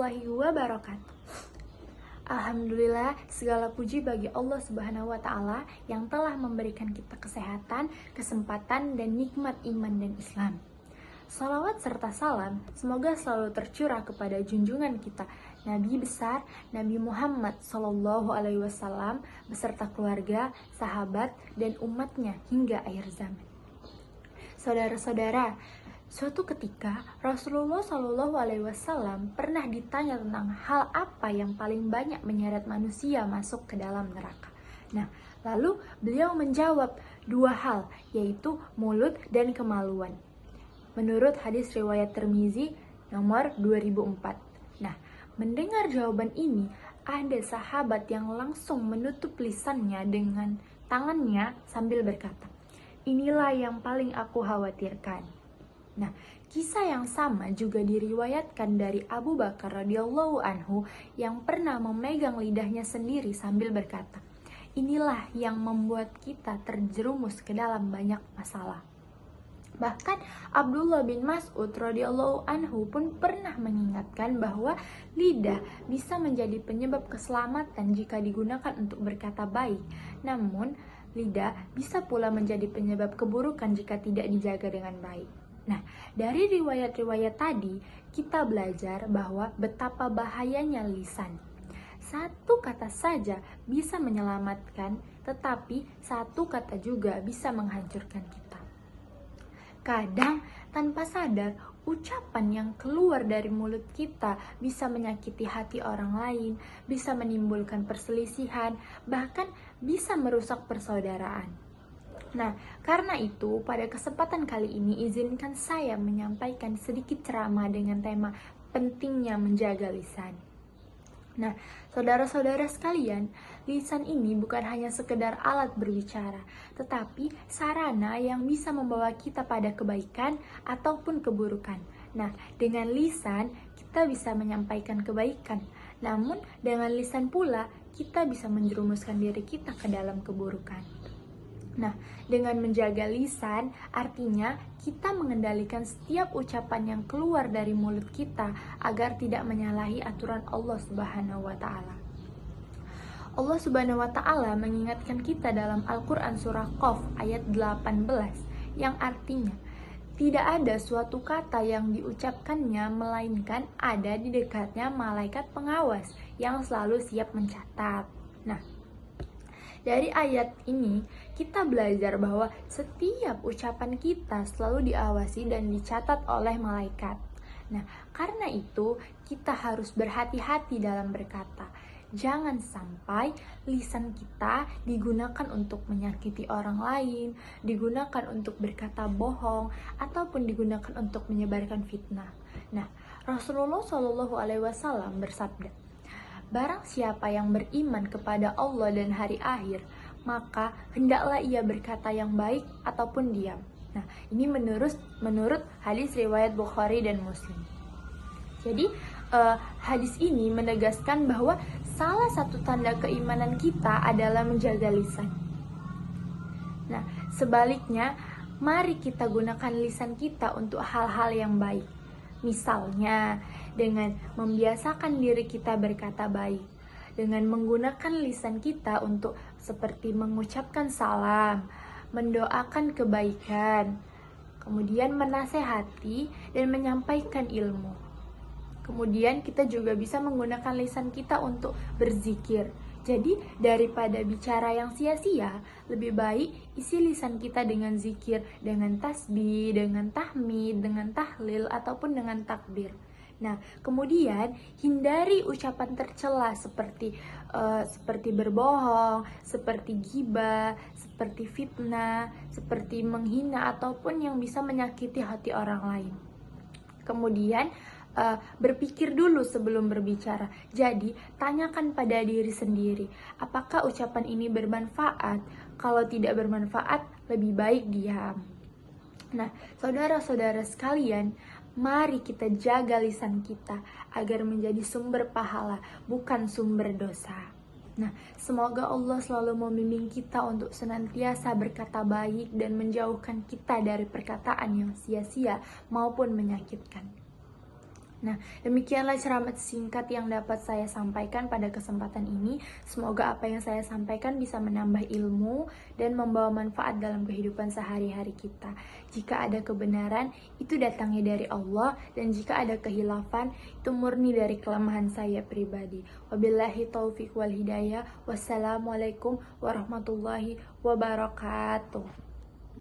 warahmatullahi wabarakatuh. Alhamdulillah, segala puji bagi Allah Subhanahu wa Ta'ala yang telah memberikan kita kesehatan, kesempatan, dan nikmat iman dan Islam. Salawat serta salam semoga selalu tercurah kepada junjungan kita, Nabi besar Nabi Muhammad SAW beserta keluarga, sahabat, dan umatnya hingga akhir zaman. Saudara-saudara, suatu ketika Rasulullah SAW pernah ditanya tentang hal apa yang paling banyak menyeret manusia masuk ke dalam neraka. Nah, lalu beliau menjawab dua hal, yaitu mulut dan kemaluan. Menurut hadis riwayat Tirmizi nomor 2004. Nah, mendengar jawaban ini, ada sahabat yang langsung menutup lisannya dengan tangannya sambil berkata, "Inilah yang paling aku khawatirkan." Nah, kisah yang sama juga diriwayatkan dari Abu Bakar radhiyallahu anhu yang pernah memegang lidahnya sendiri sambil berkata, "Inilah yang membuat kita terjerumus ke dalam banyak masalah." Bahkan Abdullah bin Mas'ud radhiyallahu anhu pun pernah mengingatkan bahwa lidah bisa menjadi penyebab keselamatan jika digunakan untuk berkata baik. Namun, lidah bisa pula menjadi penyebab keburukan jika tidak dijaga dengan baik. Nah, dari riwayat-riwayat tadi, kita belajar bahwa betapa bahayanya lisan. Satu kata saja bisa menyelamatkan, tetapi satu kata juga bisa menghancurkan kita. Kadang, tanpa sadar, ucapan yang keluar dari mulut kita bisa menyakiti hati orang lain, bisa menimbulkan perselisihan, bahkan bisa merusak persaudaraan. Nah, karena itu, pada kesempatan kali ini izinkan saya menyampaikan sedikit ceramah dengan tema pentingnya menjaga lisan. Nah, saudara-saudara sekalian, lisan ini bukan hanya sekedar alat berbicara, tetapi sarana yang bisa membawa kita pada kebaikan ataupun keburukan. Nah, dengan lisan kita bisa menyampaikan kebaikan, namun dengan lisan pula kita bisa menjerumuskan diri kita ke dalam keburukan. Nah, dengan menjaga lisan, artinya kita mengendalikan setiap ucapan yang keluar dari mulut kita agar tidak menyalahi aturan Allah Subhanahu wa Ta'ala. Allah Subhanahu wa Ta'ala mengingatkan kita dalam Al-Quran surah Qaf ayat 18 yang artinya, tidak ada suatu kata yang diucapkannya melainkan ada di dekatnya malaikat pengawas yang selalu siap mencatat. Nah, dari ayat ini, kita belajar bahwa setiap ucapan kita selalu diawasi dan dicatat oleh malaikat. Nah, karena itu, kita harus berhati-hati dalam berkata. Jangan sampai lisan kita digunakan untuk menyakiti orang lain, digunakan untuk berkata bohong, ataupun digunakan untuk menyebarkan fitnah. Nah, Rasulullah SAW bersabda, "Barang siapa yang beriman kepada Allah dan hari akhir, maka hendaklah ia berkata yang baik ataupun diam." Nah, ini menurut hadis riwayat Bukhari dan Muslim. Jadi, hadis ini menegaskan bahwa salah satu tanda keimanan kita adalah menjaga lisan. Nah, sebaliknya, mari kita gunakan lisan kita untuk hal-hal yang baik. Misalnya, dengan membiasakan diri kita berkata baik, dengan menggunakan lisan kita untuk seperti mengucapkan salam, mendoakan kebaikan, kemudian menasehati dan menyampaikan ilmu. Kemudian kita juga bisa menggunakan lisan kita untuk berzikir. Jadi, daripada bicara yang sia-sia, lebih baik isi lisan kita dengan zikir, dengan tasbih, dengan tahmid, dengan tahlil, ataupun dengan takbir. Nah, kemudian hindari ucapan tercela seperti berbohong, seperti ghibah, seperti fitnah, seperti menghina, ataupun yang bisa menyakiti hati orang lain. Kemudian, berpikir dulu sebelum berbicara. Jadi, tanyakan pada diri sendiri, apakah ucapan ini bermanfaat? Kalau tidak bermanfaat, lebih baik diam. Nah, saudara-saudara sekalian, mari kita jaga lisan kita agar menjadi sumber pahala, bukan sumber dosa. Nah, semoga Allah selalu membimbing kita untuk senantiasa berkata baik dan menjauhkan kita dari perkataan yang sia-sia maupun menyakitkan. Nah, demikianlah ceramah singkat yang dapat saya sampaikan pada kesempatan ini. Semoga apa yang saya sampaikan bisa menambah ilmu dan membawa manfaat dalam kehidupan sehari-hari kita. Jika ada kebenaran, itu datangnya dari Allah, dan jika ada kehilafan, itu murni dari kelemahan saya pribadi. Wabillahi taufiq wal hidayah. Wassalamualaikum warahmatullahi wabarakatuh.